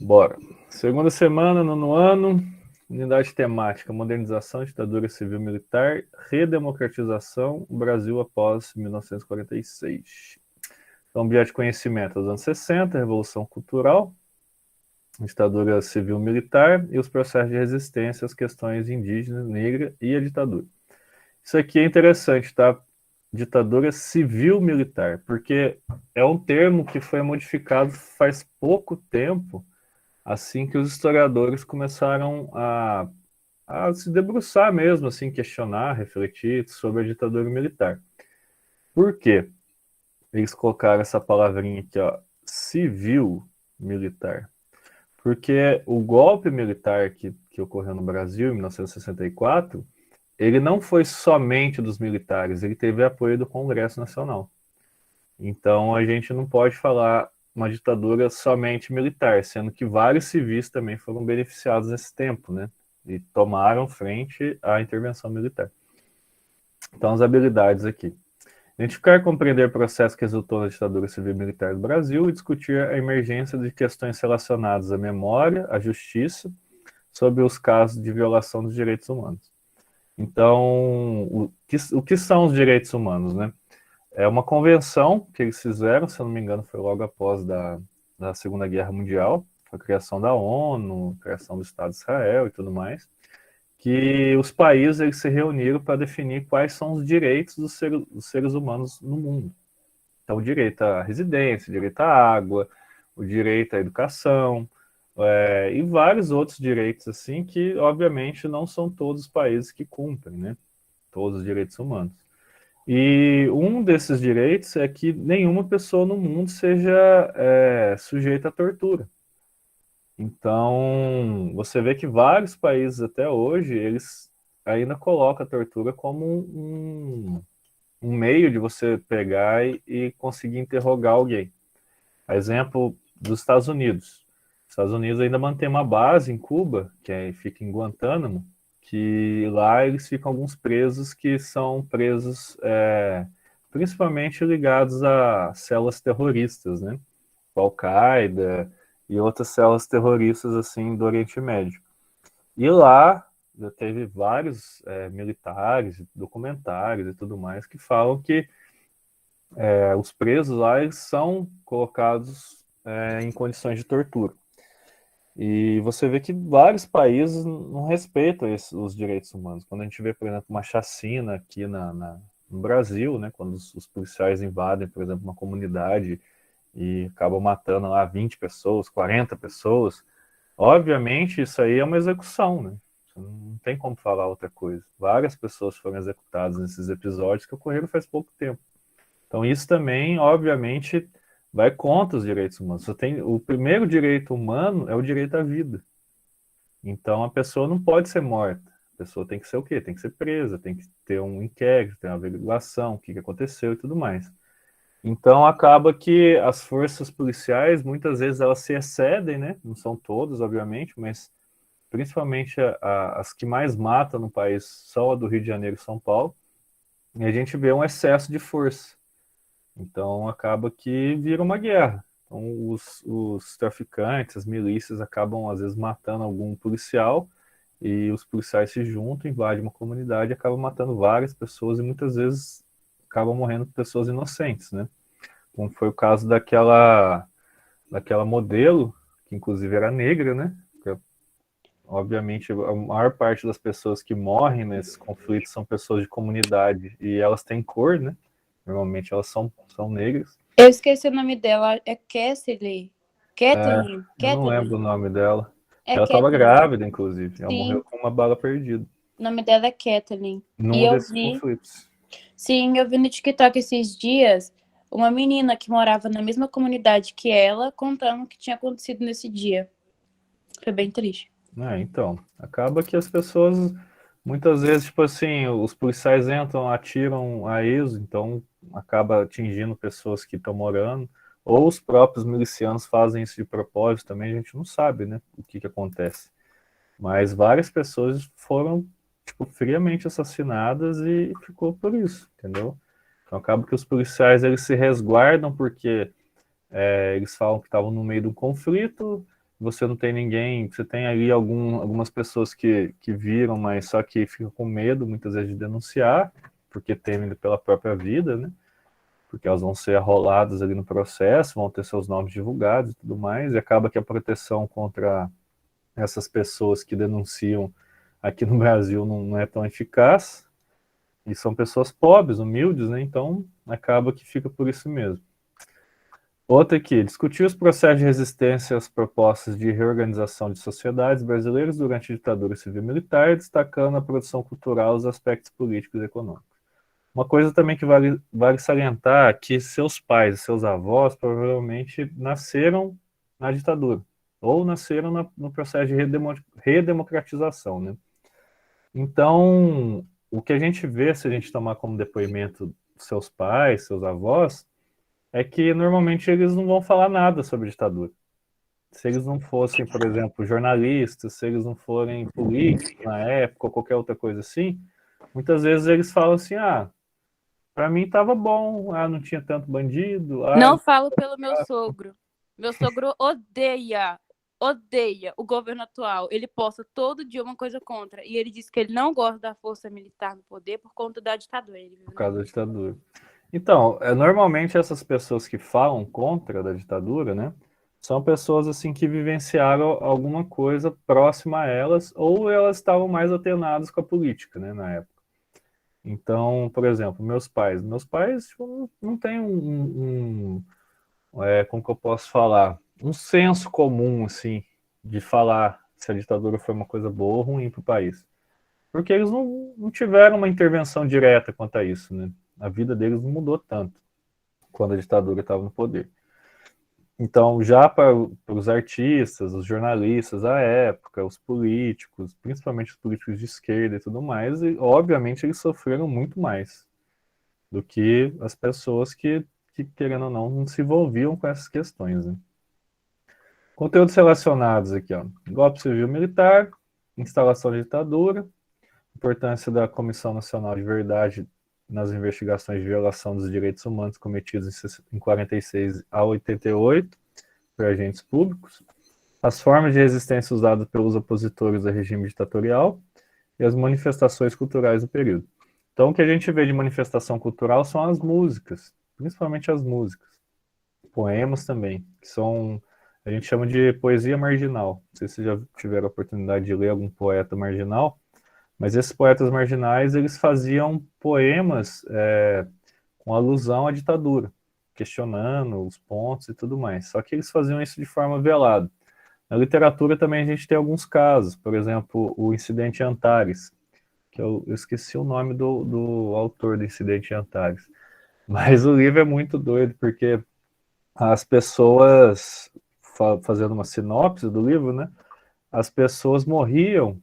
Bora. Segunda semana, nono ano, unidade temática, modernização, ditadura civil-militar, redemocratização, Brasil após 1946. Então, objeto de conhecimento dos anos 60, Revolução Cultural, ditadura civil-militar e os processos de resistência às questões indígenas, negras e a ditadura. Isso aqui é interessante, tá? Ditadura civil-militar, porque é um termo que foi modificado faz pouco tempo, assim que os historiadores começaram a se debruçar mesmo, assim, questionar, refletir sobre a ditadura militar. Por quê? Eles colocaram essa palavrinha aqui, ó, civil-militar. Porque o golpe militar que ocorreu no Brasil em 1964, ele não foi somente dos militares, ele teve apoio do Congresso Nacional. Então a gente não pode falar uma ditadura somente militar, sendo que vários civis também foram beneficiados nesse tempo, né? E tomaram frente à intervenção militar. Então as habilidades aqui. Identificar e compreender o processo que resultou na ditadura civil-militar do Brasil e discutir a emergência de questões relacionadas à memória, à justiça, sobre os casos de violação dos direitos humanos. Então, o que são os direitos humanos, né? É uma convenção que eles fizeram, se eu não me engano, foi logo após da Segunda Guerra Mundial, a criação da ONU, a criação do Estado de Israel e tudo mais, que os países eles se reuniram para definir quais são os direitos dos seres humanos no mundo. Então, o direito à residência, o direito à água, o direito à educação, e vários outros direitos, assim, que, obviamente, não são todos os países que cumprem, né? Todos os direitos humanos. E um desses direitos é que nenhuma pessoa no mundo seja sujeita à tortura. Então, você vê que vários países até hoje, eles ainda colocam a tortura como um meio de você pegar e conseguir interrogar alguém. A exemplo dos Estados Unidos. Os Estados Unidos ainda mantém uma base em Cuba, fica em Guantánamo, que lá eles ficam alguns presos que são presos principalmente ligados a células terroristas, né? Al-Qaeda e outras células terroristas assim do Oriente Médio. E lá já teve vários militares, documentários e tudo mais que falam que os presos lá eles são colocados em condições de tortura. E você vê que vários países não respeitam os direitos humanos. Quando a gente vê, por exemplo, uma chacina aqui no Brasil, né, quando os policiais invadem, por exemplo, uma comunidade e acabam matando lá 20 pessoas, 40 pessoas, obviamente isso aí é uma execução, né? Não tem como falar outra coisa. Várias pessoas foram executadas nesses episódios que ocorreram faz pouco tempo. Então isso também, obviamente, vai contra os direitos humanos. O primeiro direito humano é o direito à vida. Então a pessoa não pode ser morta. A pessoa tem que ser o quê? Tem que ser presa, tem que ter um inquérito, ter uma averiguação, o que aconteceu e tudo mais. Então acaba que as forças policiais, muitas vezes elas se excedem, né? Não são todas, obviamente, mas principalmente as que mais matam no país são a do Rio de Janeiro e São Paulo. E a gente vê um excesso de força. Então acaba que vira uma guerra. Então os traficantes, as milícias acabam às vezes matando algum policial e os policiais se juntam, invadem uma comunidade e acabam matando várias pessoas e muitas vezes acabam morrendo pessoas inocentes, né? Como foi o caso daquela modelo, que inclusive era negra, né? Porque, obviamente, a maior parte das pessoas que morrem nesses conflitos são pessoas de comunidade e elas têm cor, né? Normalmente elas são negras. Eu esqueci o nome dela, é Kathleen. Kathleen. Eu não lembro o nome dela. É Ela estava Kathleen. grávida, inclusive. Ela morreu Sim, com uma bala perdida. o nome dela é Kathleen. E Num eu desses vi, conflitos. sim, eu vi no TikTok esses dias uma menina que morava na mesma comunidade que ela contando o que tinha acontecido nesse dia. Foi bem triste. Então, acaba que as pessoas, muitas vezes, tipo assim, os policiais entram, atiram a esmo, então acaba atingindo pessoas que estão morando, ou os próprios milicianos fazem isso de propósito também, a gente não sabe, né, o que acontece. Mas várias pessoas foram, tipo, friamente assassinadas e ficou por isso, entendeu? Então acaba que os policiais, eles se resguardam porque eles falam que estavam no meio de um conflito, você não tem ninguém, você tem ali algumas pessoas que viram, mas só que ficam com medo, muitas vezes, de denunciar, porque temem pela própria vida, né? Porque elas vão ser arroladas ali no processo, vão ter seus nomes divulgados e tudo mais, e acaba que a proteção contra essas pessoas que denunciam aqui no Brasil não é tão eficaz, e são pessoas pobres, humildes, né? Então acaba que fica por isso mesmo. Outra aqui, discutir os processos de resistência às propostas de reorganização de sociedades brasileiras durante a ditadura civil-militar, destacando a produção cultural e os aspectos políticos e econômicos. Uma coisa também que vale salientar é que seus pais e seus avós provavelmente nasceram na ditadura, ou nasceram no processo de redemocratização, né? Então, o que a gente vê, se a gente tomar como depoimento seus pais, seus avós, é que normalmente eles não vão falar nada sobre ditadura. Se eles não fossem, por exemplo, jornalistas, se eles não forem políticos na época ou qualquer outra coisa assim, muitas vezes eles falam assim, para mim tava bom, não tinha tanto bandido. Não falo pelo meu sogro. Meu sogro odeia o governo atual. Ele posta todo dia uma coisa contra. E ele diz que ele não gosta da força militar no poder por conta da ditadura. Por causa da ditadura. Então, normalmente essas pessoas que falam contra da ditadura, né, são pessoas assim que vivenciaram alguma coisa próxima a elas, ou elas estavam mais atenadas com a política, né, na época. Então, por exemplo, meus pais tipo, não têm como que eu posso falar, um senso comum, assim, de falar se a ditadura foi uma coisa boa ou ruim para o país. Porque eles não tiveram uma intervenção direta quanto a isso, né? A vida deles não mudou tanto quando a ditadura estava no poder. Então, já para os artistas, os jornalistas da época, os políticos, principalmente os políticos de esquerda e tudo mais, e, obviamente eles sofreram muito mais do que as pessoas que querendo ou não se envolviam com essas questões. Né? Conteúdos relacionados aqui, ó. Golpe civil militar, instalação da ditadura, importância da Comissão Nacional de Verdade nas investigações de violação dos direitos humanos cometidos em 46 a 88 por agentes públicos, as formas de resistência usadas pelos opositores ao regime ditatorial e as manifestações culturais do período. Então, o que a gente vê de manifestação cultural são as músicas, principalmente as músicas. Poemas também, que são, a gente chama de poesia marginal. Não sei se vocês já tiveram a oportunidade de ler algum poeta marginal, mas esses poetas marginais, eles faziam poemas com alusão à ditadura, questionando os pontos e tudo mais. Só que eles faziam isso de forma velada. Na literatura também a gente tem alguns casos, por exemplo, o Incidente Antares, que eu esqueci o nome do autor do Incidente Antares. Mas o livro é muito doido, porque as pessoas, fazendo uma sinopse do livro, né? As pessoas morriam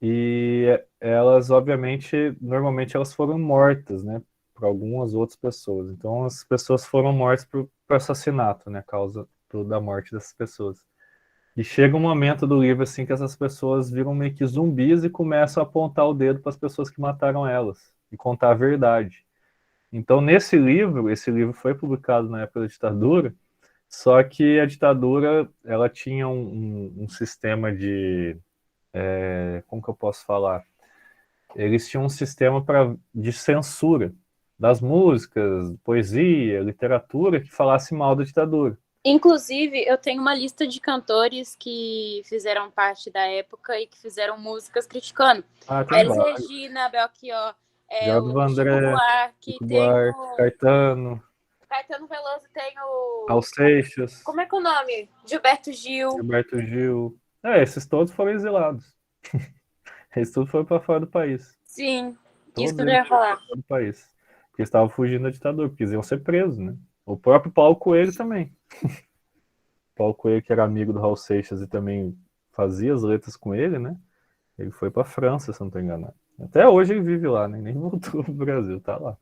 e elas, obviamente, normalmente elas foram mortas, né? Por algumas outras pessoas. Então, as pessoas foram mortas por assassinato, né? A causa da morte dessas pessoas. E chega um momento do livro, assim, que essas pessoas viram meio que zumbis e começam a apontar o dedo para as pessoas que mataram elas e contar a verdade. Então, esse livro foi publicado na época da ditadura, só que a ditadura, ela tinha um sistema como que eu posso falar? Eles tinham um sistema de censura das músicas, poesia, literatura que falasse mal da ditadura. Inclusive, eu tenho uma lista de cantores que fizeram parte da época e que fizeram músicas criticando. Tem Elis Regina, Belchior, Jorge o Chico Buarque, Chico Buarque, Caetano Veloso, tem o... Raul Seixas. Como é que é o nome? Gilberto Gil. Gilberto Gil. Esses todos foram exilados. Eles todos foram para fora do país. Sim, todos isso que eu ia falar. Fora do país. Porque eles estavam fugindo da ditadura, porque eles iam ser presos, né? O próprio Paulo Coelho também. Paulo Coelho, que era amigo do Raul Seixas e também fazia as letras com ele, né? Ele foi para a França, se não estou enganado. Até hoje ele vive lá, né? Nem voltou para o Brasil, tá lá.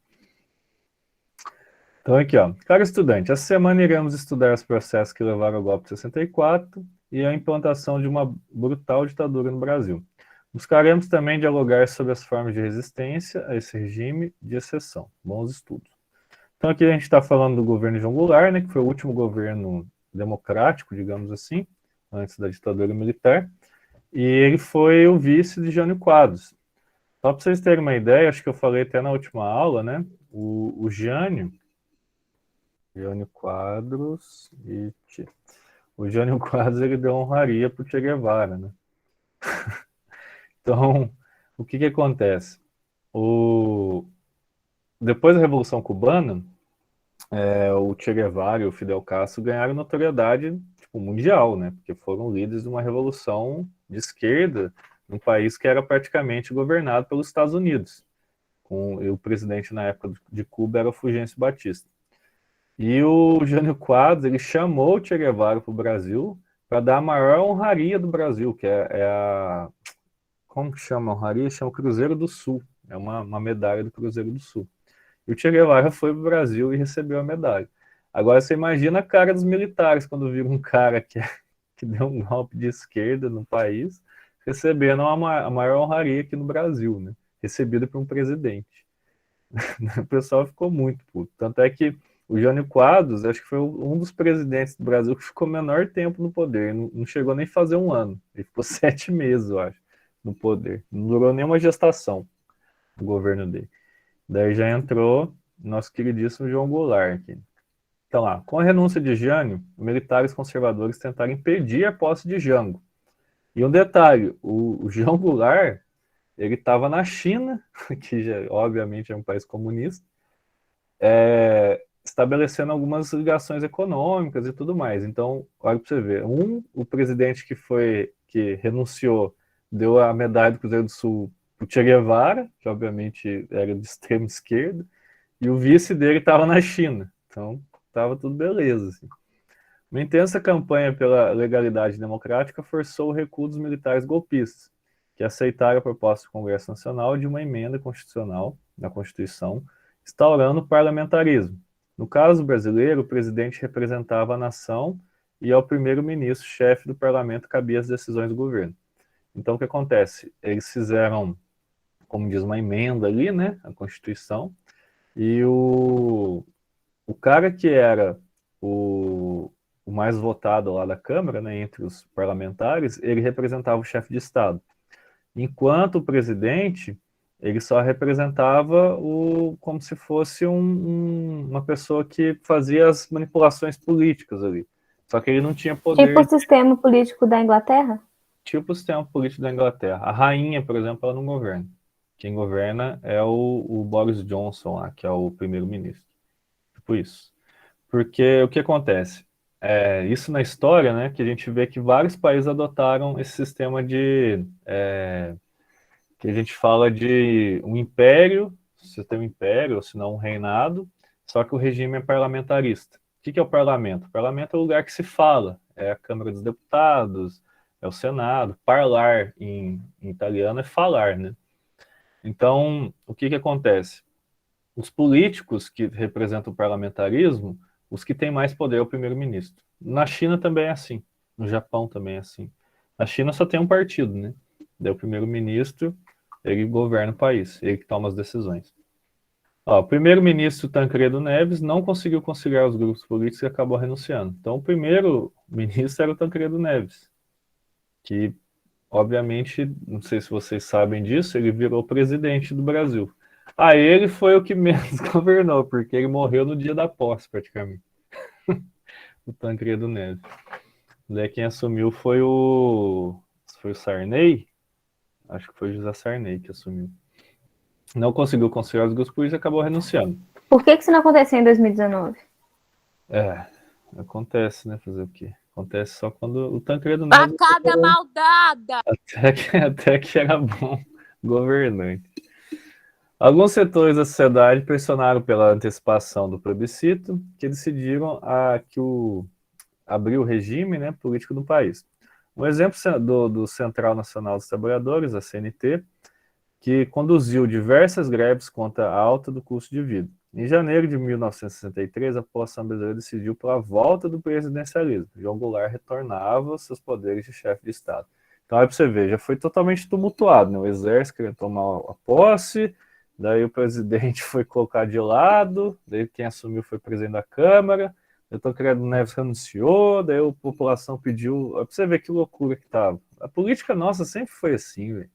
Então aqui, ó. Caro estudante, essa semana iremos estudar os processos que levaram ao golpe de 64 e a implantação de uma brutal ditadura no Brasil. Buscaremos também dialogar sobre as formas de resistência a esse regime de exceção. Bons estudos. Então aqui a gente está falando do governo João Goulart, né, que foi o último governo democrático, digamos assim, antes da ditadura militar, e ele foi o vice de Jânio Quadros. Só para vocês terem uma ideia, acho que eu falei até na última aula, né? O Jânio Quadros o Jânio Quadros ele deu honraria para o Che Guevara, né? Então, o que acontece? Depois da Revolução Cubana, o Che Guevara e o Fidel Castro ganharam notoriedade tipo, mundial, né? Porque foram líderes de uma revolução de esquerda num país que era praticamente governado pelos Estados Unidos. E o presidente na época de Cuba era o Fulgêncio Batista. E o Jânio Quadros, ele chamou o Che Guevara para o Brasil para dar a maior honraria do Brasil, que é a... Como que chama a honraria? Chama Cruzeiro do Sul. É uma medalha do Cruzeiro do Sul. E o Che Guevara foi para o Brasil e recebeu a medalha. Agora você imagina a cara dos militares quando viram um cara que deu um golpe de esquerda no país, recebendo a maior honraria aqui no Brasil, né? Recebida por um presidente. O pessoal ficou muito puto. Tanto é que o Jânio Quadros, acho que foi um dos presidentes do Brasil que ficou menor tempo no poder. Não chegou nem a fazer um ano. Ele ficou 7 meses, eu acho, no poder. Não durou nem uma gestação o governo dele. Daí já entrou nosso queridíssimo João Goulart aqui. Então lá, com a renúncia de Jânio, os militares conservadores tentaram impedir a posse de Jango. E um detalhe, o João Goulart, ele estava na China, que já, obviamente é um país comunista, estabelecendo algumas ligações econômicas e tudo mais. Então, olha para você ver, o presidente que renunciou, deu a medalha do Cruzeiro do Sul para o Che Guevara, que obviamente era de extrema esquerda, e o vice dele estava na China. Então, estava tudo beleza. Assim. Uma intensa campanha pela legalidade democrática forçou o recuo dos militares golpistas, que aceitaram a proposta do Congresso Nacional de uma emenda constitucional na Constituição, instaurando o parlamentarismo. No caso brasileiro, o presidente representava a nação e ao primeiro-ministro, chefe do parlamento, cabia as decisões do governo. Então, o que acontece? Eles fizeram, como diz, uma emenda ali, né, a Constituição, e o cara que era o mais votado lá da Câmara, né, entre os parlamentares, ele representava o chefe de Estado. Enquanto o presidente, ele só representava como se fosse uma pessoa que fazia as manipulações políticas ali. Só que ele não tinha poder. Tipo o sistema político da Inglaterra? Tipo o sistema político da Inglaterra. A rainha, por exemplo, ela não governa. Quem governa é o Boris Johnson lá, que é o primeiro-ministro. Tipo isso. Porque o que acontece? Isso na história, né, que a gente vê que vários países adotaram esse sistema que a gente fala de um império, você tem um império, ou se não um reinado, só que o regime é parlamentarista. O que é o parlamento? O parlamento é o lugar que se fala, é a Câmara dos Deputados, é o Senado. Parlar em italiano é falar, né? Então, o que acontece? Os políticos que representam o parlamentarismo, os que têm mais poder é o primeiro-ministro. Na China também é assim, no Japão também é assim. Na China só tem um partido, né? Daí o primeiro-ministro, ele governa o país, ele que toma as decisões. O primeiro-ministro Tancredo Neves não conseguiu conciliar os grupos políticos e acabou renunciando. Então o primeiro-ministro era o Tancredo Neves, que obviamente, não sei se vocês sabem disso, ele virou presidente do Brasil. Ele foi o que menos governou, porque ele morreu no dia da posse, praticamente. O Tancredo Neves. Daí quem assumiu foi o Sarney. Acho que foi o José Sarney que assumiu. Não conseguiu conciliar os grupos políticos e acabou renunciando. Por que isso não aconteceu em 2019? Acontece, né? Fazer o quê? Acontece só quando o Tancredo Neves... Facada maldada! Até que era bom governante. Alguns setores da sociedade pressionaram pela antecipação do plebiscito, que decidiram abrir o regime, né, político do país. Um exemplo do Central Nacional dos Trabalhadores, a CNT, que conduziu diversas greves contra a alta do custo de vida. Em janeiro de 1963, a população brasileira decidiu pela volta do presidencialismo. João Goulart retornava aos seus poderes de chefe de Estado. Então, aí para você ver, já foi totalmente tumultuado, né? O exército queria tomar a posse, daí o presidente foi colocado de lado, daí quem assumiu foi o presidente da Câmara, Eu tô querendo Neves renunciou, daí a população pediu. Pra você ver que loucura que tava. A política nossa sempre foi assim, velho.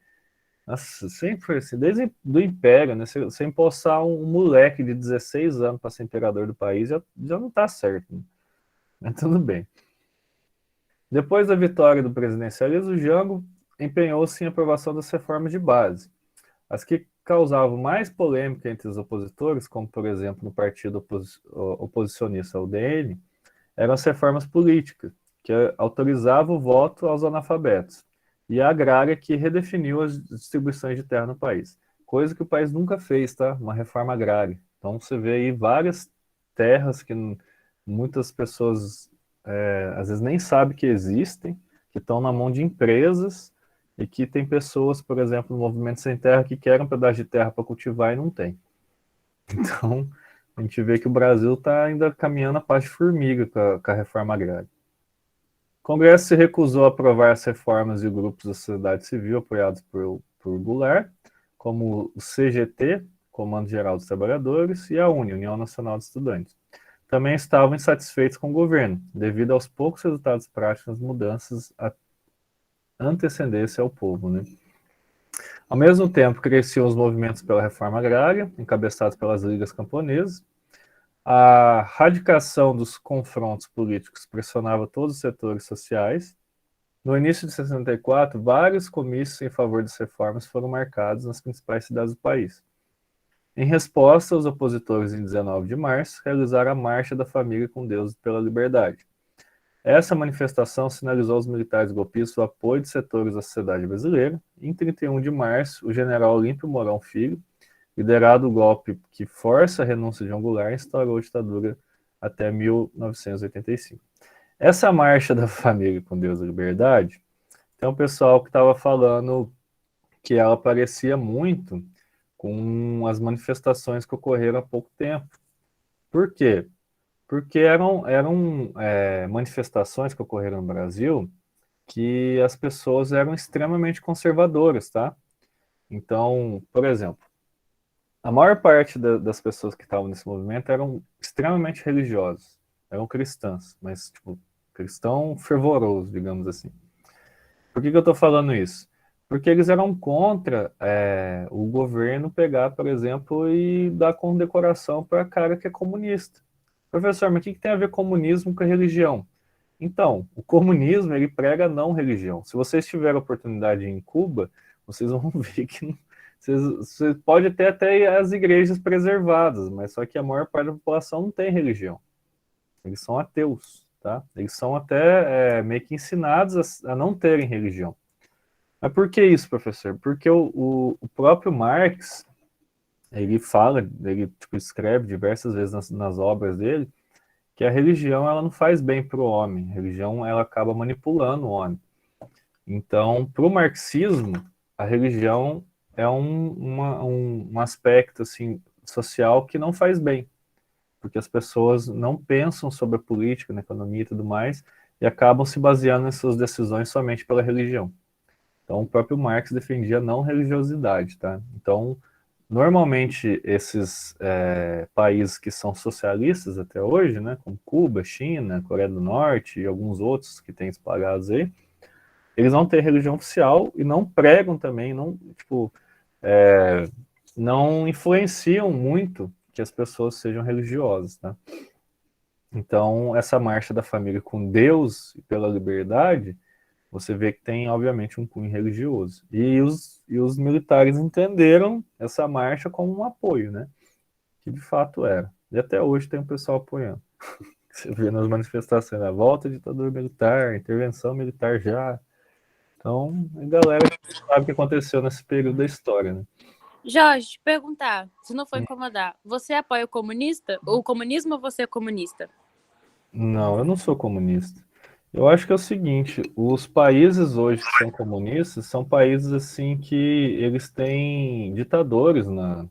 Nossa, sempre foi assim. Desde do Império, né? Você empossar um moleque de 16 anos para ser imperador do país já não tá certo, né? Mas tudo bem. Depois da vitória do presidencialismo, Jango empenhou-se em aprovação das reformas de base. As que causavam mais polêmica entre os opositores, como por exemplo no partido oposicionista UDN, eram as reformas políticas, que autorizavam o voto aos analfabetos, e a agrária, que redefiniu as distribuições de terra no país. Coisa que o país nunca fez, tá? Uma reforma agrária. Então você vê aí várias terras que muitas pessoas às vezes nem sabem que existem, que estão na mão de empresas e que tem pessoas, por exemplo, no Movimento Sem Terra que querem um pedaço de terra para cultivar e não tem. Então, a gente vê que o Brasil está ainda caminhando a passo de formiga com a reforma agrária. O Congresso se recusou a aprovar as reformas e grupos da sociedade civil apoiados por Goulart, como o CGT, Comando Geral dos Trabalhadores, e a UNE, União Nacional de Estudantes. Também estavam insatisfeitos com o governo, devido aos poucos resultados práticos das mudanças a antecedência ao povo, né? Ao mesmo tempo, cresciam os movimentos pela reforma agrária, encabeçados pelas ligas camponesas. A radicação dos confrontos políticos pressionava todos os setores sociais. No início de 64, vários comícios em favor das reformas foram marcados nas principais cidades do país. Em resposta, os opositores, em 19 de março, realizaram a Marcha da Família com Deus pela Liberdade. Essa manifestação sinalizou aos militares golpistas o apoio de setores da sociedade brasileira. Em 31 de março, o general Olímpio Mourão Filho, liderado o golpe que força a renúncia de João Goulart, instaurou a ditadura até 1985. Essa Marcha da Família com Deus e Liberdade, tem um pessoal que estava falando que ela parecia muito com as manifestações que ocorreram há pouco tempo. Por quê? Porque eram manifestações que ocorreram no Brasil que as pessoas eram extremamente conservadoras, tá? Então, por exemplo, a maior parte das pessoas que estavam nesse movimento eram extremamente religiosas, eram cristãs, mas, tipo, cristão fervoroso, digamos assim. Por que eu estou falando isso? Porque eles eram contra o governo pegar, por exemplo, e dar condecoração para cara que é comunista. Professor, mas o que tem a ver comunismo com a religião? Então, o comunismo, ele prega a não religião. Se vocês tiverem oportunidade em Cuba, vocês vão ver que você pode ter até as igrejas preservadas, mas só que a maior parte da população não tem religião. Eles são ateus, tá? Eles são até meio que ensinados a não terem religião. Mas por que isso, professor? Porque o próprio Marx, ele fala, ele tipo, escreve diversas vezes nas obras dele, que a religião ela não faz bem para o homem. A religião ela acaba manipulando o homem. Então, para o marxismo, a religião é um aspecto assim, social que não faz bem, porque as pessoas não pensam sobre a política, na economia e tudo mais, e acabam se baseando em suas decisões somente pela religião. Então, o próprio Marx defendia a não religiosidade, tá? Então, normalmente, esses países que são socialistas até hoje, né, como Cuba, China, Coreia do Norte e alguns outros que têm espalhados aí, eles não têm religião oficial e não pregam também, não, tipo, não influenciam muito que as pessoas sejam religiosas, tá? Então, essa marcha da família com Deus e pela liberdade, você vê que tem, obviamente, um cunho religioso. E os militares entenderam essa marcha como um apoio, né? Que de fato era. E até hoje tem um pessoal apoiando. Você vê nas manifestações, a volta da ditadura militar, intervenção militar já. Então, a galera sabe o que aconteceu nesse período da história, né? Jorge, te perguntar, se não for incomodar, você apoia o comunista? O comunismo ou você é comunista? Não, eu não sou comunista. Eu acho que é o seguinte, os países hoje que são comunistas são países assim que eles têm ditadores nos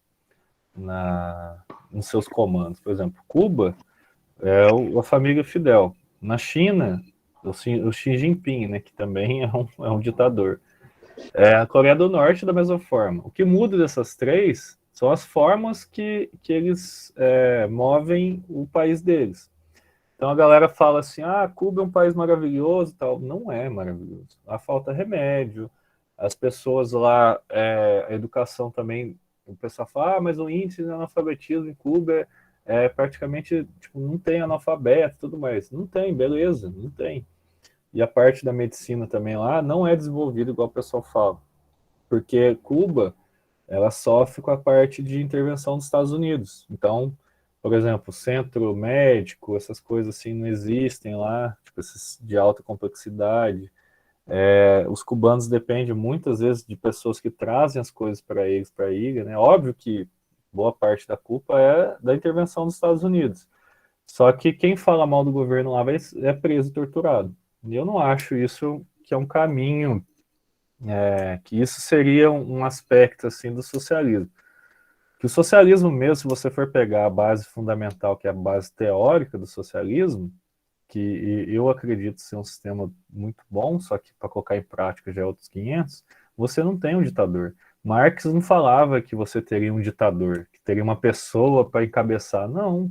seus comandos. Por exemplo, Cuba é a família Fidel. Na China, o Xi Jinping, né, que também é um ditador. A Coreia do Norte, da mesma forma. O que muda dessas três são as formas que eles movem o país deles. Então a galera fala assim, Cuba é um país maravilhoso e tal. Não é maravilhoso. Lá falta remédio, as pessoas lá, a educação também, o pessoal fala, mas o índice de analfabetismo em Cuba é praticamente, tipo, não tem analfabeto e tudo mais. Não tem, beleza, não tem. E a parte da medicina também lá não é desenvolvida igual o pessoal fala. Porque Cuba, ela sofre com a parte de intervenção dos Estados Unidos. Então, por exemplo, centro médico, essas coisas assim não existem lá, tipo, esses de alta complexidade. Os cubanos dependem muitas vezes de pessoas que trazem as coisas para eles, para a ilha, né? Óbvio que boa parte da culpa é da intervenção dos Estados Unidos. Só que quem fala mal do governo lá é preso e torturado. E eu não acho isso que é um caminho, que isso seria um aspecto assim do socialismo. Que o socialismo mesmo, se você for pegar a base fundamental, que é a base teórica do socialismo, que eu acredito ser um sistema muito bom, só que para colocar em prática já é outros 500, você não tem um ditador. Marx não falava que você teria um ditador, que teria uma pessoa para encabeçar. Não,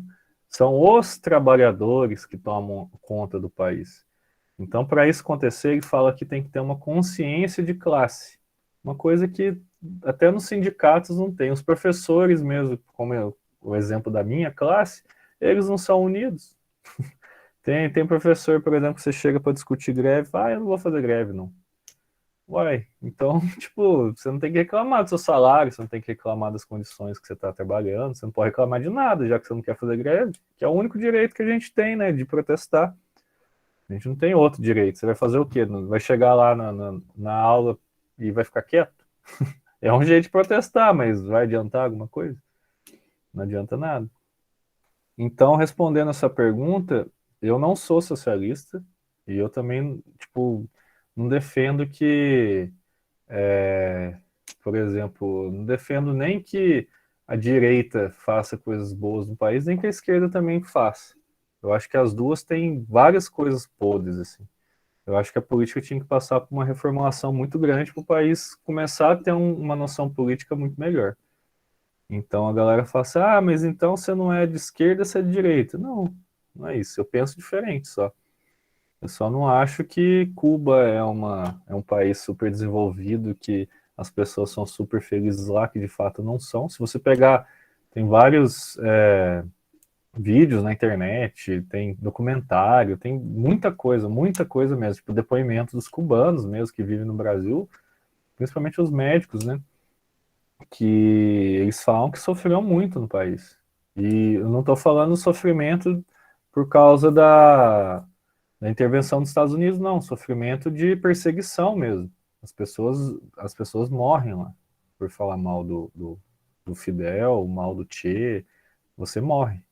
são os trabalhadores que tomam conta do país. Então, para isso acontecer, ele fala que tem que ter uma consciência de classe. Uma coisa que até nos sindicatos não tem. Os professores mesmo, como o exemplo da minha classe, eles não são unidos. Tem professor, por exemplo, que você chega para discutir greve, eu não vou fazer greve, não. Uai, então, tipo, você não tem que reclamar do seu salário, você não tem que reclamar das condições que você está trabalhando, você não pode reclamar de nada, já que você não quer fazer greve, que é o único direito que a gente tem, né, de protestar. A gente não tem outro direito. Você vai fazer o quê? Vai chegar lá na aula e vai ficar quieto? É um jeito de protestar, mas vai adiantar alguma coisa? Não adianta nada. Então, respondendo essa pergunta, eu não sou socialista e eu também, tipo, não defendo que, por exemplo, não defendo nem que a direita faça coisas boas no país, nem que a esquerda também faça. Eu acho que as duas têm várias coisas podres, assim. Eu acho que a política tinha que passar por uma reformulação muito grande para o país começar a ter uma noção política muito melhor. Então a galera fala assim, mas então você não é de esquerda, você é de direita. Não, não é isso. Eu penso diferente só. Eu só não acho que Cuba é um país super desenvolvido, que as pessoas são super felizes lá, que de fato não são. Se você pegar, tem vários vídeos na internet, tem documentário, tem muita coisa mesmo, tipo depoimentos dos cubanos mesmo que vivem no Brasil, principalmente os médicos, né? Que eles falam que sofreram muito no país. E eu não estou falando sofrimento por causa da intervenção dos Estados Unidos, não, sofrimento de perseguição mesmo. As pessoas morrem lá por falar mal do Fidel, mal do Che, você morre.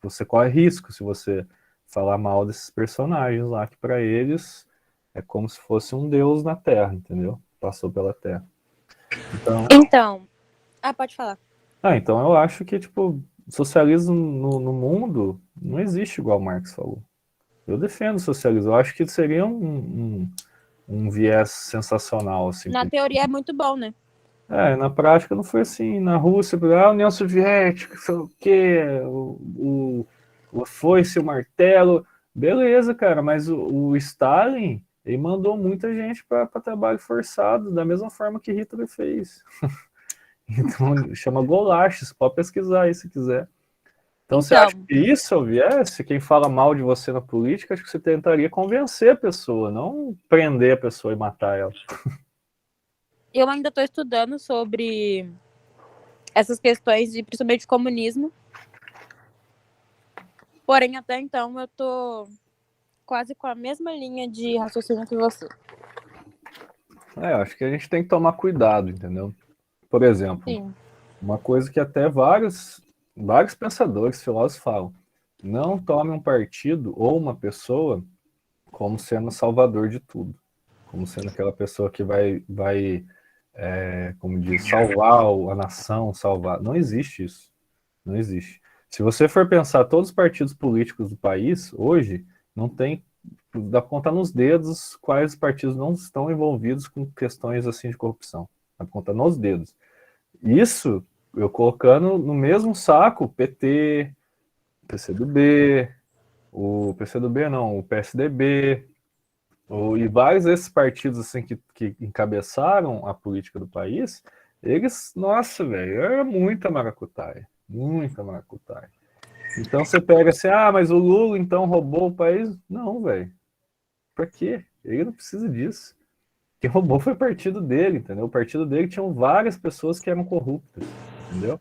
Você corre risco se você falar mal desses personagens lá, que para eles é como se fosse um deus na Terra, entendeu? Passou pela Terra. Então, pode falar. Então eu acho que, tipo, socialismo no mundo não existe igual o Marx falou. Eu defendo o socialismo. Eu acho que seria um viés sensacional, assim. Na teoria é muito bom, né? Na prática não foi assim. Na Rússia, a União Soviética, sei lá o quê, o foice, o martelo. Beleza, cara, mas o Stalin, ele mandou muita gente para trabalho forçado, da mesma forma que Hitler fez. Então, chama Goulash, você pode pesquisar aí se quiser. Então, você acha que isso, se eu viesse, quem fala mal de você na política, acho que você tentaria convencer a pessoa, não prender a pessoa e matar ela. Eu ainda estou estudando sobre essas questões, de, principalmente de comunismo. Porém, até então, eu tô quase com a mesma linha de raciocínio que você. Acho que a gente tem que tomar cuidado, entendeu? Por exemplo, Sim. uma coisa que até vários pensadores, filósofos falam, não tome um partido ou uma pessoa como sendo o salvador de tudo, como sendo aquela pessoa que vai como diz, salvar a nação, salvar. Não existe isso. Não existe. Se você for pensar todos os partidos políticos do país, hoje, não tem. Dá para contar nos dedos quais partidos não estão envolvidos com questões assim de corrupção. Dá para contar nos dedos. Isso eu colocando no mesmo saco PT, PCdoB, o PCdoB não, o PSDB, e vários desses partidos assim que encabeçaram a política do país, eles, nossa, velho, era muita maracutaia, muita maracutaia. Então você pega assim, mas o Lula então roubou o país? Não, velho. Pra quê? Ele não precisa disso. Quem roubou foi o partido dele, entendeu? O partido dele tinham várias pessoas que eram corruptas, entendeu?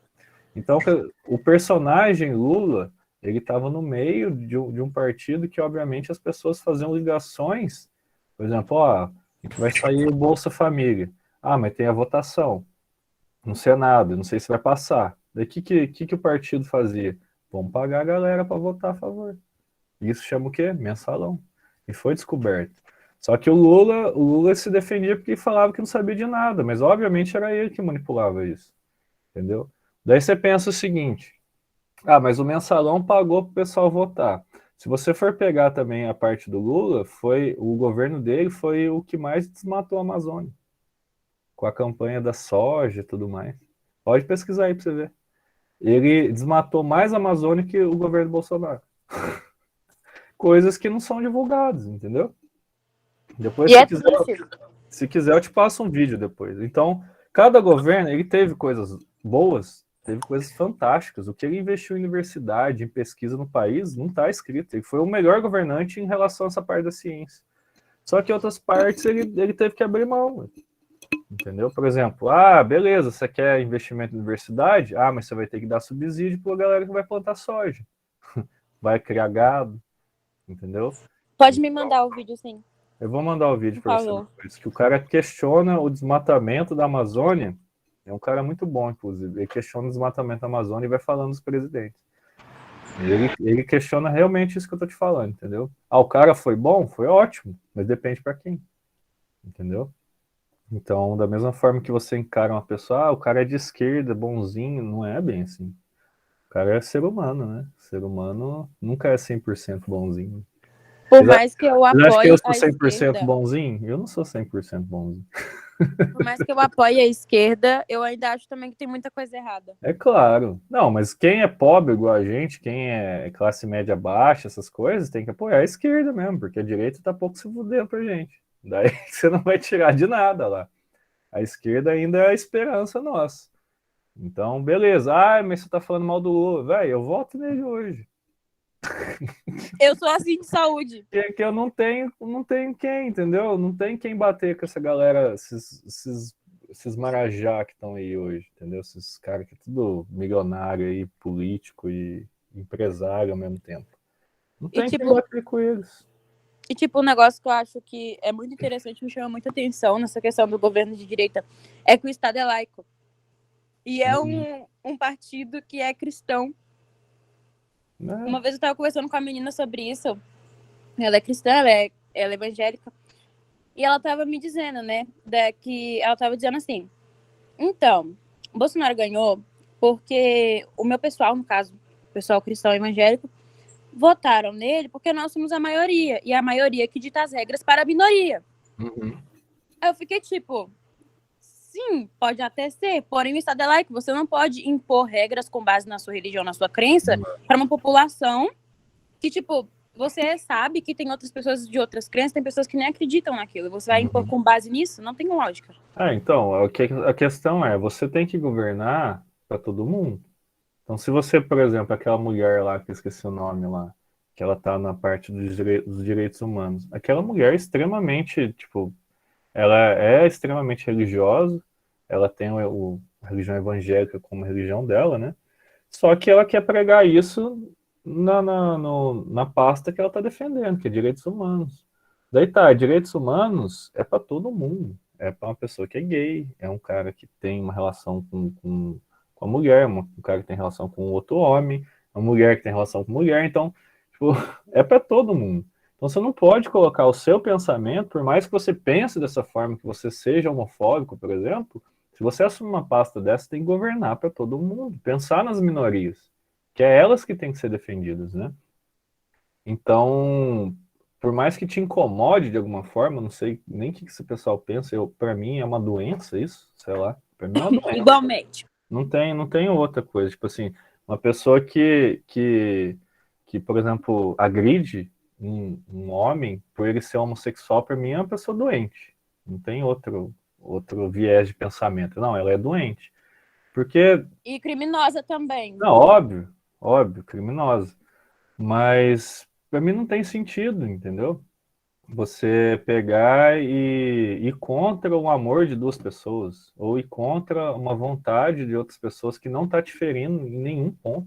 Então o personagem Lula, ele estava no meio de um partido que, obviamente, as pessoas faziam ligações. Por exemplo, a gente vai sair o Bolsa Família. Mas tem a votação no Senado, não sei se vai passar. Daí que o partido fazia? Vamos pagar a galera para votar a favor. Isso chama o quê? Mensalão. E foi descoberto. Só que o Lula se defendia porque falava que não sabia de nada, mas obviamente era ele que manipulava isso. Entendeu? Daí você pensa o seguinte: mas o mensalão pagou para o pessoal votar. Se você for pegar também a parte do Lula, o governo dele foi o que mais desmatou a Amazônia, com a campanha da soja e tudo mais. Pode pesquisar aí para você ver. Ele desmatou mais a Amazônia que o governo Bolsonaro. Coisas que não são divulgadas, entendeu? Depois, se quiser, eu te passo um vídeo depois. Então, cada governo, ele teve coisas boas, teve coisas fantásticas. O que ele investiu em universidade, em pesquisa no país, não está escrito. Ele foi o melhor governante em relação a essa parte da ciência. Só que outras partes ele teve que abrir mão. Entendeu? Por exemplo, beleza, você quer investimento em universidade? Mas você vai ter que dar subsídio para a galera que vai plantar soja. Vai criar gado. Entendeu? Pode me mandar o vídeo, sim. Eu vou mandar o vídeo para você depois. Que o cara questiona o desmatamento da Amazônia. É um cara muito bom, inclusive. Ele questiona o desmatamento da Amazônia e vai falando dos presidentes. Ele questiona realmente isso que eu tô te falando, entendeu? O cara foi bom? Foi ótimo. Mas depende para quem. Entendeu? Então, da mesma forma que você encara uma pessoa, o cara é de esquerda, bonzinho, não é bem assim. O cara é ser humano, né? Ser humano nunca é 100% bonzinho. Por mais que eu apoie acho que eu sou a 100% esquerda, bonzinho? Eu não sou 100% bonzinho. por mais que eu apoie a esquerda, eu ainda acho também que tem muita coisa errada. É claro. Não, mas quem é pobre igual a gente, quem é classe média baixa, essas coisas, tem que apoiar a esquerda mesmo, porque a direita tá pouco se fudendo pra gente. Daí você não vai tirar de nada lá. A esquerda ainda é a esperança nossa. Então, beleza. Mas você tá falando mal do Lula. Velho, eu voto nele hoje. Eu sou assim de saúde. Que eu não tenho quem, entendeu? Não tem quem bater com essa galera, esses marajá que estão aí hoje, entendeu? Esses caras que é tudo milionário aí, político e empresário ao mesmo tempo. Não tem quem bater com eles. E, um negócio que eu acho que é muito interessante, me chama muita atenção nessa questão do governo de direita, é que o Estado é laico. E é um partido que é cristão. Uma vez eu estava conversando com a menina sobre isso. Ela é cristã, ela é evangélica. E ela estava me dizendo, né, que ela estava dizendo assim: então, o Bolsonaro ganhou porque o meu pessoal, no caso, o pessoal cristão evangélico, votaram nele porque nós somos a maioria. E a maioria que dita as regras para a minoria. Aí eu fiquei tipo, sim, pode até ser, porém o Estado é laico, você não pode impor regras com base na sua religião, na sua crença, para uma população que, você sabe que tem outras pessoas de outras crenças, tem pessoas que nem acreditam naquilo, e você vai impor com base nisso? Não tem lógica. Então, a questão é, você tem que governar para todo mundo. Então, se você, por exemplo, aquela mulher lá, que eu esqueci o nome lá, que ela tá na parte dos direitos humanos, aquela mulher é extremamente, ela é extremamente religiosa, ela tem a religião evangélica como religião dela, né? Só que ela quer pregar isso na pasta que ela está defendendo, que é direitos humanos. Daí direitos humanos é para todo mundo. É para uma pessoa que é gay, é um cara que tem uma relação com a mulher, um cara que tem relação com outro homem, uma mulher que tem relação com mulher, então, é para todo mundo. Então você não pode colocar o seu pensamento, por mais que você pense dessa forma, que você seja homofóbico, por exemplo, se você assumir uma pasta dessa, tem que governar para todo mundo, pensar nas minorias, que é elas que têm que ser defendidas, né? Então, por mais que te incomode de alguma forma, não sei nem o que esse pessoal pensa, para mim é uma doença isso, sei lá, para mim é uma doença. Igualmente. Não tem outra coisa, uma pessoa que que, por exemplo, agride um homem por ele ser homossexual, para mim é uma pessoa doente. Não tem outro viés de pensamento. Não, ela é doente. Porque, E criminosa também. não, óbvio, criminosa. Mas para mim não tem sentido, entendeu? Você pegar e ir contra o amor de duas pessoas, ou ir contra uma vontade de outras pessoas que não está te ferindo em nenhum ponto.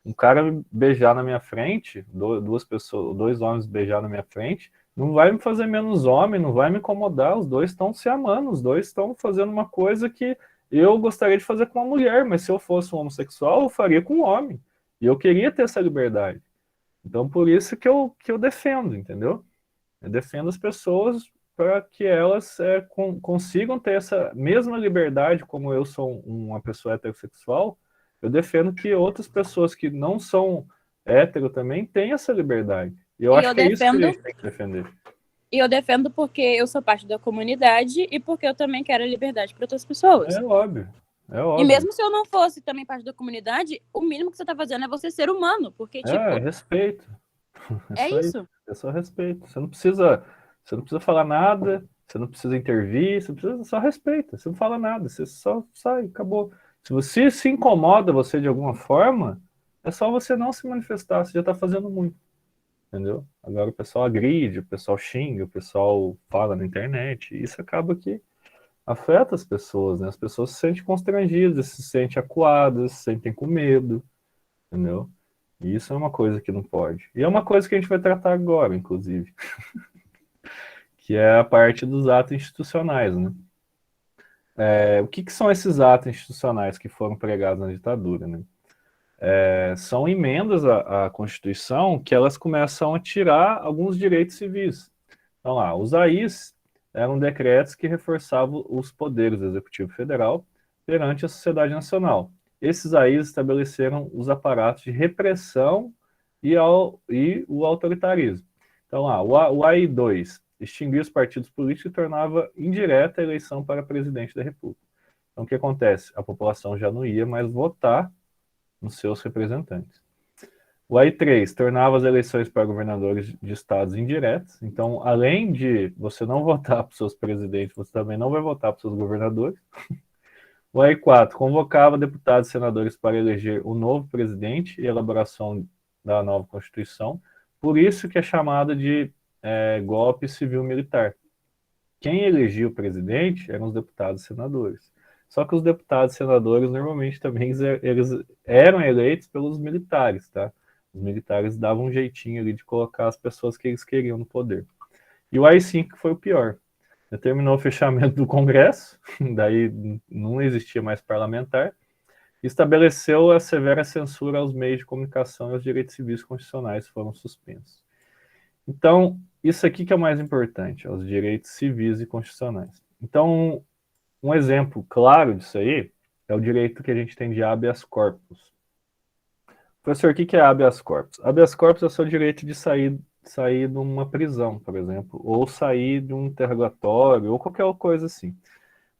Um cara me beijar na minha frente, duas pessoas, dois homens beijar na minha frente, não vai me fazer menos homem, não vai me incomodar. Os dois estão se amando, os dois estão fazendo uma coisa que eu gostaria de fazer com uma mulher, mas se eu fosse um homossexual, eu faria com um homem. E eu queria ter essa liberdade. Então, por isso que eu defendo, entendeu? Eu defendo as pessoas para que elas consigam ter essa mesma liberdade, como eu sou uma pessoa heterossexual. Eu defendo que outras pessoas que não são hétero também tenham essa liberdade. E eu E acho eu que é isso que a defendo, gente tem que defender. e eu defendo porque eu sou parte da comunidade e porque eu também quero a liberdade para outras pessoas. É óbvio. É E óbvio. mesmo se eu não fosse também parte da comunidade, o mínimo que você tá fazendo é você ser humano, porque, tipo, Respeito. é Só isso. É só respeito. Você não precisa falar nada, você não precisa intervir, você precisa só respeita. Você não fala nada, você só sai, acabou. Se você se incomoda você de alguma forma, é só você não se manifestar, você já está fazendo muito, entendeu? Agora o pessoal agride, o pessoal xinga, o pessoal fala na internet, e isso acaba que afeta as pessoas, né? As pessoas se sentem constrangidas, se sentem acuadas, se sentem com medo, entendeu? E isso é uma coisa que não pode. E é uma coisa que a gente vai tratar agora, inclusive, que é a parte dos atos institucionais, né? O que são esses atos institucionais que foram pregados na ditadura, né? São emendas à Constituição que elas começam a tirar alguns direitos civis. Então lá, os AIs eram decretos que reforçavam os poderes do Executivo Federal perante a sociedade nacional. Esses AIs estabeleceram os aparatos de repressão e o autoritarismo. Então lá, o AI-2 extinguia os partidos políticos e tornava indireta a eleição para presidente da República. Então o que acontece? A população já não ia mais votar nos seus representantes. O AI-3 tornava as eleições para governadores de estados indiretas. Então, além de você não votar para os seus presidentes, você também não vai votar para os seus governadores. O AI-4 convocava deputados e senadores para eleger o novo presidente e elaboração da nova Constituição. Por isso que é chamado de golpe civil-militar. Quem elegia o presidente eram os deputados e senadores. Só que os deputados e senadores normalmente também eles eram eleitos pelos militares, tá? Os militares davam um jeitinho ali de colocar as pessoas que eles queriam no poder. E o AI-5 foi o pior. Determinou o fechamento do Congresso, daí não existia mais parlamentar, e estabeleceu a severa censura aos meios de comunicação e aos direitos civis constitucionais foram suspensos. Então, isso aqui que é o mais importante, os direitos civis e constitucionais. Então, um exemplo claro disso aí é o direito que a gente tem de habeas corpus. Professor, o que é habeas corpus? Habeas corpus é o seu direito de sair de uma prisão, por exemplo, ou sair de um interrogatório, ou qualquer coisa assim.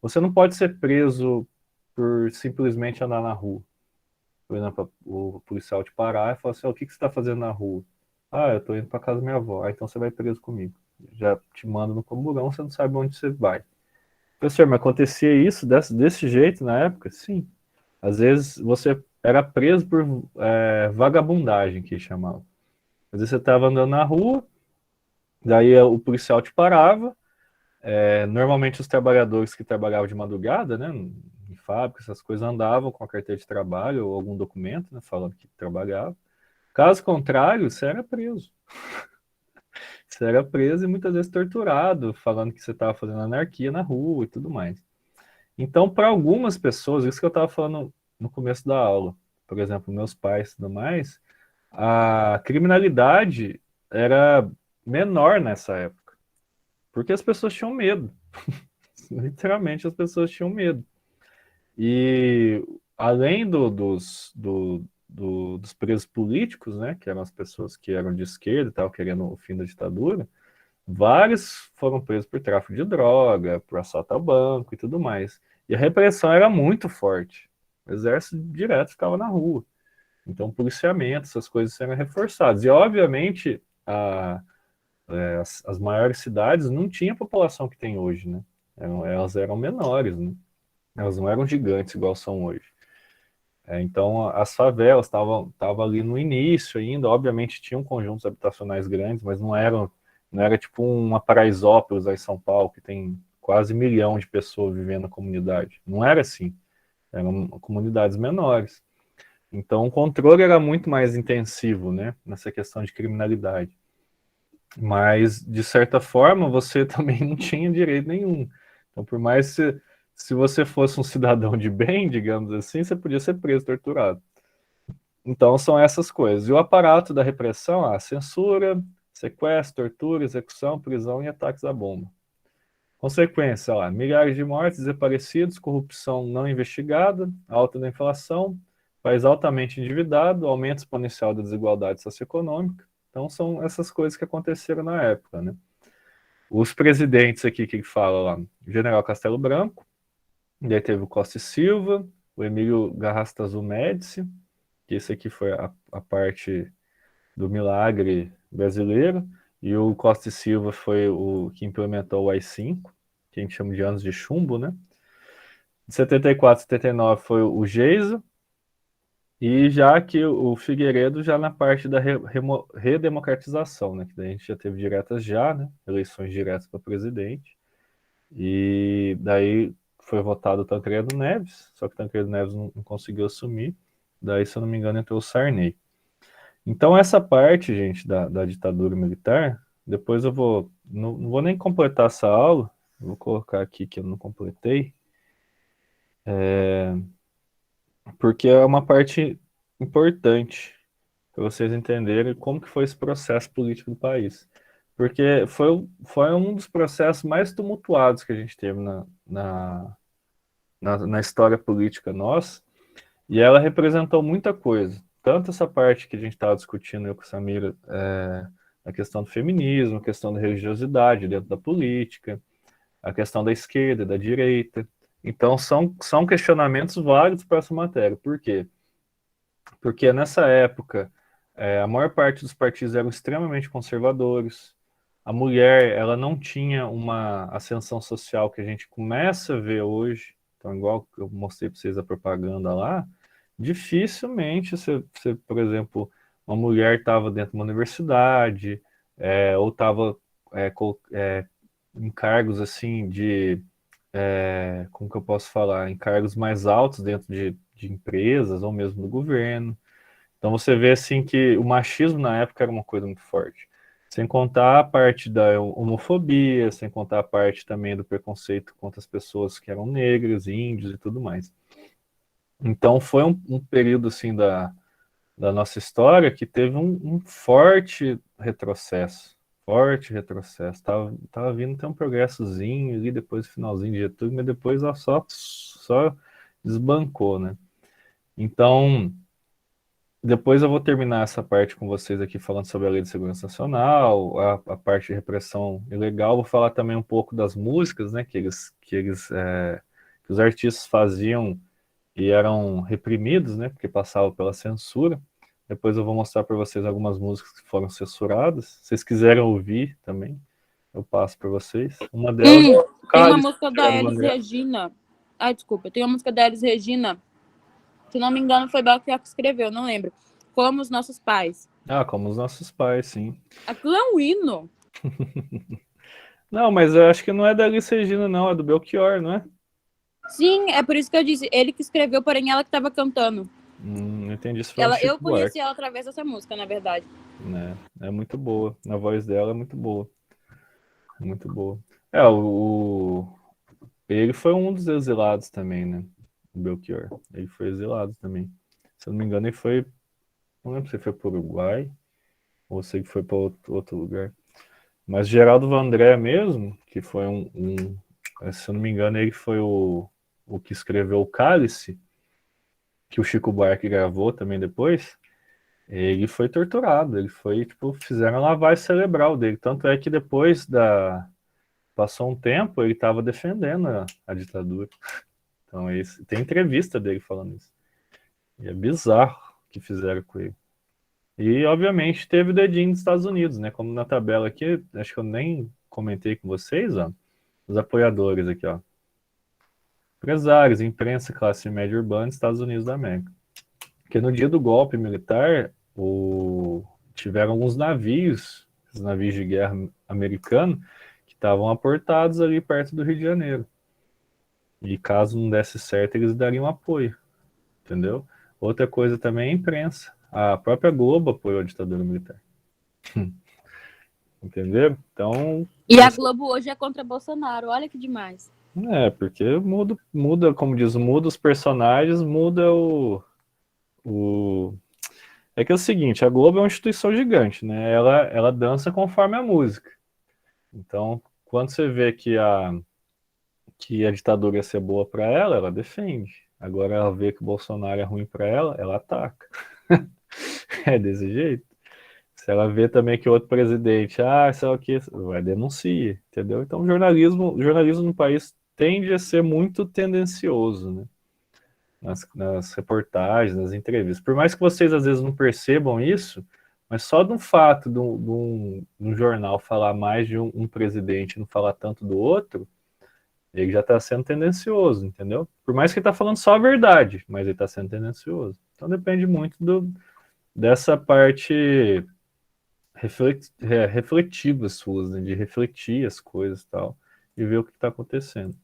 Você não pode ser preso por simplesmente andar na rua. Por exemplo, o policial te parar e falar assim, o que você está fazendo na rua? Ah, eu estou indo para casa da minha avó. Ah, então você vai preso comigo. Já te manda no camburão, você não sabe onde você vai. Professor, mas acontecia isso desse jeito na época? Sim. Às vezes você era preso por vagabundagem, que chamava. Às vezes você estava andando na rua, daí o policial te parava. Normalmente os trabalhadores que trabalhavam de madrugada, né, em fábrica, essas coisas, andavam com a carteira de trabalho ou algum documento, né, falando que trabalhava. Caso contrário, você era preso. Você era preso e muitas vezes torturado, falando que você estava fazendo anarquia na rua e tudo mais. Então, para algumas pessoas, isso que eu estava falando no começo da aula, por exemplo, meus pais e tudo mais, a criminalidade era menor nessa época, porque as pessoas tinham medo. Literalmente, as pessoas tinham medo. E além dos presos políticos, né, que eram as pessoas que eram de esquerda e tal, querendo o fim da ditadura, vários foram presos por tráfico de droga, por assalto a banco e tudo mais. E a repressão era muito forte. O exército direto ficava na rua. Então, policiamento, essas coisas eram reforçadas. E, obviamente, as maiores cidades não tinham a população que tem hoje, né? Elas eram menores, né? Elas não eram gigantes igual são hoje. Então, as favelas estavam ali no início ainda, obviamente tinham conjuntos habitacionais grandes, mas não era tipo uma Paraisópolis aí em São Paulo, que tem quase 1 milhão de pessoas vivendo na comunidade. Não era assim, eram comunidades menores. Então, o controle era muito mais intensivo, né, nessa questão de criminalidade. Mas, de certa forma, você também não tinha direito nenhum. Então, por mais que se você fosse um cidadão de bem, digamos assim, você podia ser preso, torturado. Então, são essas coisas. E o aparato da repressão, censura, sequestro, tortura, execução, prisão e ataques à bomba. Consequência, milhares de mortes, desaparecidos, corrupção não investigada, alta da inflação, país altamente endividado, aumento exponencial da desigualdade socioeconômica. Então, são essas coisas que aconteceram na época, né? Os presidentes aqui que ele fala lá, o General Castelo Branco, daí teve o Costa e Silva, o Emílio Garrastazu Médici, que esse aqui foi a parte do milagre brasileiro, e o Costa e Silva foi o que implementou o AI-5, que a gente chama de anos de chumbo, né? De 74 a 79 foi o Geisel, e já que o Figueiredo já na parte da redemocratização, né? Que daí a gente já teve diretas né? Eleições diretas para presidente. E daí foi votado o Tancredo Neves, só que o Tancredo Neves não conseguiu assumir. Daí, se eu não me engano, entrou o Sarney. Então, essa parte, gente, da ditadura militar, depois eu não vou nem completar essa aula, vou colocar aqui que eu não completei, porque é uma parte importante para vocês entenderem como que foi esse processo político do país. Porque foi um dos processos mais tumultuados que a gente teve na história política nossa, e ela representou muita coisa. Tanto essa parte que a gente estava discutindo eu com a Samira, a questão do feminismo, a questão da religiosidade dentro da política, a questão da esquerda e da direita. Então, são questionamentos válidos para essa matéria. Por quê? Porque nessa época, a maior parte dos partidos eram extremamente conservadores. A mulher, ela não tinha uma ascensão social que a gente começa a ver hoje. Então, igual eu mostrei para vocês a propaganda lá, dificilmente você, por exemplo, uma mulher estava dentro de uma universidade, ou estava em cargos assim como que eu posso falar, em cargos mais altos dentro de empresas ou mesmo do governo. Então você vê assim que o machismo na época era uma coisa muito forte. Sem contar a parte da homofobia, sem contar a parte também do preconceito contra as pessoas que eram negras, índios e tudo mais. Então foi um período assim da nossa história que teve um forte retrocesso. Forte retrocesso. Tava vindo até um progressozinho ali depois do finalzinho de Getúlio, mas depois só desbancou, né? Então, depois eu vou terminar essa parte com vocês aqui falando sobre a Lei de Segurança Nacional, a parte de repressão ilegal. Vou falar também um pouco das músicas, né, que os artistas faziam e eram reprimidos, né, porque passavam pela censura. Depois eu vou mostrar para vocês algumas músicas que foram censuradas. Se vocês quiserem ouvir também, eu passo para vocês. Uma delas é Tem uma Cálice, música da Geraldo Elis Vandré. Regina. Ai, desculpa. Tem uma música da Elis Regina. Se não me engano, foi Belchior que escreveu, não lembro. Como os nossos pais. Como os nossos pais, sim. Aquilo é um hino. Não, mas eu acho que não é da Alice Regina, não, é do Belchior, não é? Sim, é por isso que eu disse. Ele que escreveu, porém ela que estava cantando. Entendi, se foi um Eu Chico conheci Buarque, ela através dessa música, na verdade. né? É muito boa, a voz dela é muito boa, muito boa. Ele foi um dos exilados também, né? O Belchior, ele foi exilado também. Se eu não me engano, não lembro se foi para o Uruguai ou se ele foi para outro lugar. Mas Geraldo Vandré mesmo, que foi se eu não me engano, ele foi o que escreveu o Cálice, que o Chico Buarque gravou também depois. Ele foi torturado, ele foi, tipo, fizeram a lavagem cerebral dele. Tanto é que passou um tempo, ele estava defendendo a ditadura. Então, tem entrevista dele falando isso. E é bizarro que fizeram com ele. E, obviamente, teve o dedinho dos Estados Unidos, né? Como na tabela aqui, acho que eu nem comentei com vocês, ó. Os apoiadores aqui, ó. Empresários, imprensa, classe média urbana, Estados Unidos da América. Porque no dia do golpe militar, tiveram alguns navios, os navios de guerra americanos, que estavam aportados ali perto do Rio de Janeiro. E caso não desse certo, eles dariam apoio, entendeu? Outra coisa também é a imprensa. A própria Globo apoiou a ditadura militar. Entendeu? Então. E a Globo hoje é contra Bolsonaro, olha que demais. Porque muda, como diz, muda os personagens, muda É que é o seguinte, a Globo é uma instituição gigante, né? Ela dança conforme a música. Então, quando você vê que a ditadura ia ser boa para ela, ela defende. Agora ela vê que o Bolsonaro é ruim para ela ataca. É desse jeito. Se ela vê também que outro presidente, sei lá o que, vai denunciar, entendeu? Então o jornalismo no país tende a ser muito tendencioso, né? Nas reportagens, nas entrevistas. Por mais que vocês às vezes não percebam isso, mas só do fato de um jornal falar mais de um presidente e não falar tanto do outro, ele já está sendo tendencioso, entendeu? Por mais que ele está falando só a verdade, mas ele está sendo tendencioso. Então depende muito dessa parte reflexiva suas, né? De refletir as coisas e tal, e ver o que está acontecendo.